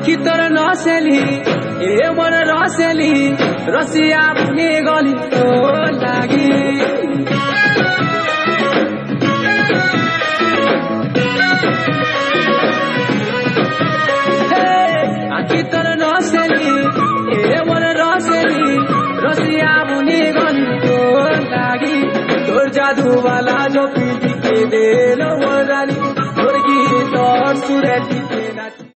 आखि तोर नसेली ए मन रसेली रसिया पुगे गली तो लागी आखि तोर नसेली ए मन रसेली रसिया पुगे गली तो लागी तोर जादू वाला जो पीटी के दे लो रानी तोर गीत और सुरती के नाची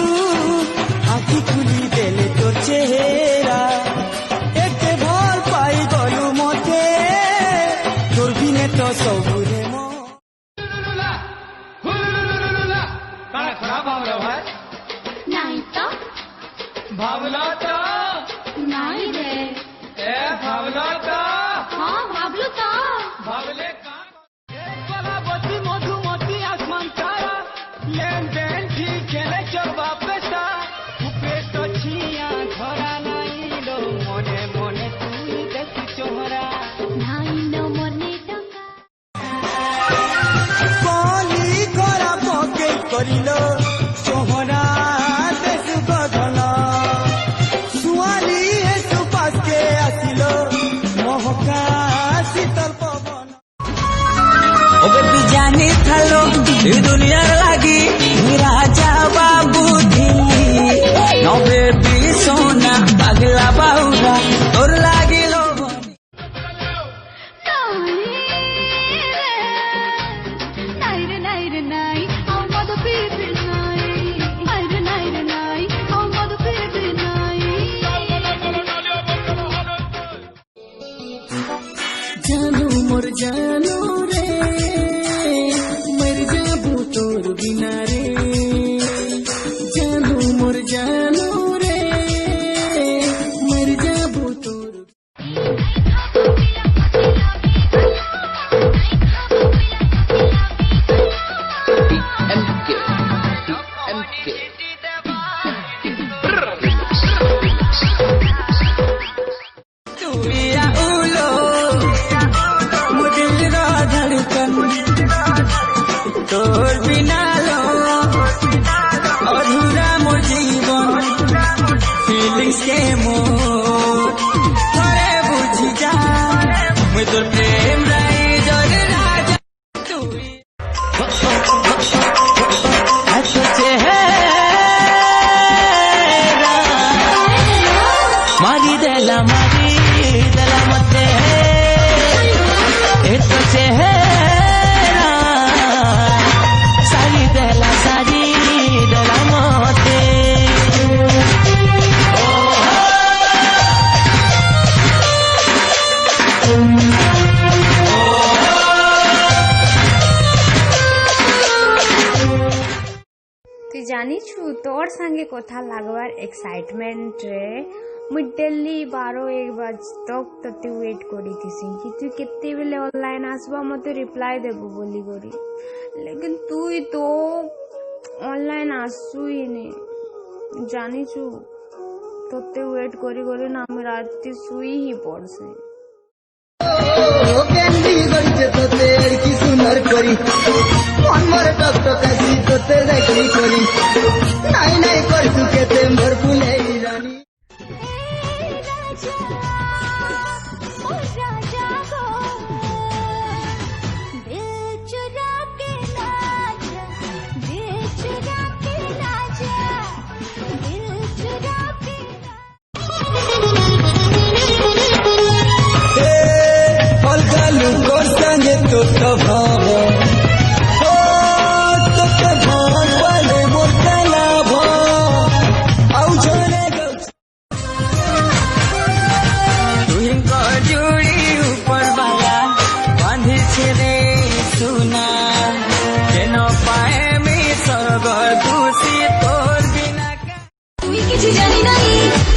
आखि खुली देले तोर चेहरा एक भर पाई गलु मते तोर बिने तो सबुरे मो काना खराब भावला भाई नहीं तो भावला तो नहीं रे ए भावला तो हाँ भावलू तो भावले कान एक बत्ती मधुमती आसमान तारा लेन देन ठीक खेले चरवा पैसा उपे तो छिया धरा नहीं लो मने मने तू देख चोहरा नहीं नो मने टका कोली करा पके करिलो चोहरा देश बदल सुआली है सुपास के आसिलो मोहका शीतल पवन ओबे बिजानी थालो ए दुनिया लागी राजा बाबू दिल्ली नबे भी सोना पगला बाउरा तोर लागी लो नहीं रे नहीं हम मद पीर नहीं हम मद पीर नहीं जानू मोर जानू रे मर जाबू तोर बिना रे जानू मोर जानू रे मर जाबू तोर तूरिया उलो मुदिल रा धड़कन तोर बिना लो अधूरा मोर जीवन फीलिंग्स के मोर थोड़े बुझी जा मैं तोर प्रेम रही जोर राजा तू अच्छे चेहरा मारी देला मते ए तो चेहरा सारी देला मते তুই জানিছু তোর সঙ্গে কথা লাগবার এক্সাইটমেন্ট রে মুই ডেলি 12-1 বাজ তক তোতে ওয়েট করিতেছি কি তুই কেতেবেলে অনলাইন আসবা মতে রিপ্লাই দেব বলি করি লেকিন তুই তো অনলাইন আসুই নি জানিছু তোতে ওয়েট করি করি না আমি রাতে শুই হি পড়ছি ओ कैंडी गड़चे तोते की सुनर करी मन मर टक टक ऐसी तोते देखली करी नहीं नहीं कर सुके ते मोर फुले रानी तो भाव ओ तो भाग वाले मोरला भो आउ छोरे तुमको जुड़ी ऊपर वाला बांधे छे सुना के न पाए में सगर दूसी तोर बिना তুই কিছু জানি নাই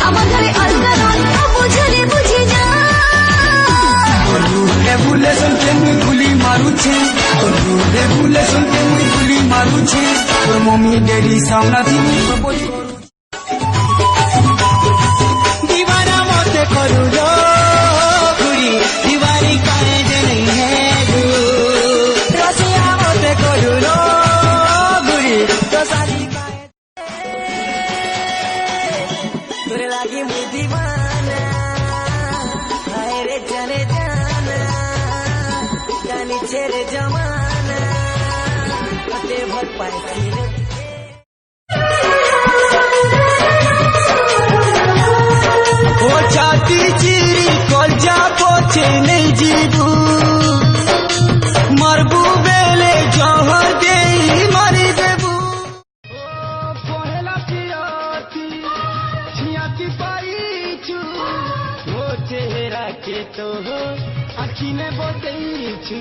আমার ঘরে আলগা নয় বুঝলে বুঝে যা भूले सुन के गुली मारू छे তোর দুধে ভুলে শুনতে মুই গুলি মারুছি তোর মম্মি ড্যাডি সামনা দিবি প্রপোজ করু दीवाना मोते करू लो कुड़ी दीवारी काहे जे नहीं है दू रसिया मोते करू लो कुड़ी तो सारी काहे तोरे लागी मुई दीवाना हाय रे जाने जाना जानी छेरे जमाना अते भर पाई रे ও ছাতি চিরি কলজা পছে নেই জিবু মারবু বেলে জহর দেই মারি দেবু পহেলা পিয়াতি ছিয়াতি পাইছু ও চেহারা কে তো আখিনে বতেইছু